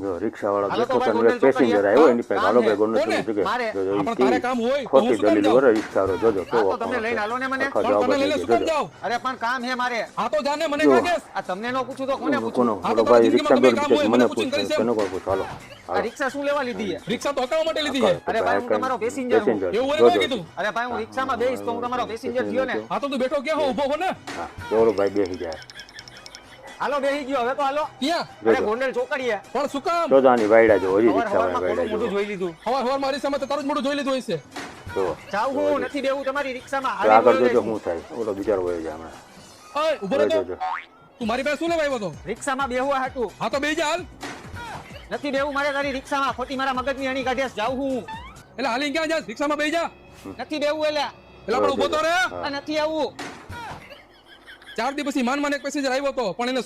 જો રિક્ષાવાળો હાલો તો બેઠો ભાઈ, તો ગોંડલ પેસેન્જર ચોકડીએ. આવ્યો એની પાસે કામ હાલો છે. ભાઈ ગોંડલ કોને? ચોકડી મારે. જોજો ઈ આપણે તારે કામ હોય તો હું ખોટી શું કામ દલીલ જાઉં? વરે રિક્ષાવાળો જોજો હા કેવો તો તમને લઈને હાલો ને મને. આખા પણ જવાબ તને આપી લઈને દે, શું કામ જોજો. જાવ? અરે પણ કામ છે મારે. હા તો જાને મને જો. કાકેશ. આ તમને નો પૂછું તો કોને પૂછું? કોનો હા તો બોલો તારી ભાઈ રિક્ષા જિંદગીમાં દોડ તમે કામ મને હોય, મને પૂછે પૂછીને કરીશ એમ? કોનો કોઈ પૂછો હાલો આ રિક્ષા શું લેવા લીધી છે? રિક્ષા તો હકાવવા માટે લીધી છે. અરે ભાઈ, હું તમારો પેસેન્જર છું. એવું હોય જોજો. ને કીધું. અરે ભાઈ, હું રિક્ષામાં બેહીશ તો હું તમારો પેસેન્જર થયો ને. હા તો તું બેઠો ક્યાં હો? ઊભો હો ને. હા ચોરો ભાઈ બેસી જાય હાલો બેહી ગયો, હવે તો હાલો. ક્યાં? અરે જોજો. ગોંડલ ચોકડીએ. પણ શું કામ? જોજો આની વાયડા જો હજી સવાર રિક્ષાવાળા સવારમાં વાયડા કોનું મોઢું જો જોઈ લીધું. હવાર મારી સામે તો તારું જ મોઢું જોઈ લીધું હશે. જો જાઉં હું નથી બેવું તમારી રિક્ષામાં. તો હાલી આગળ બોલો જોજો ને. શું થાય ઓલો બિચારો વયો જાય હમણાં ઓય ઊભો હવે રહે તો. જોજો તું મારી પાસે શું લેવા આવ્યો તો? રિક્ષામાં બેહવા હાટું. હા તો બેહી જા હાલ. નથી બેવું મારે તારી રિક્ષામાં. ખોટી મારા મગજની અણી કાઢ્યાસ. જાઉં હું. એટલે હાલી ક્યાં જા? રિક્ષામાં બેહી જા. નથી બેવું એટલે. એટલે આપણે ઊભો તો રે. આ નથી આવું. 4 દી પછી માન એક પેસેન્જર આવ્યો તો પણ એને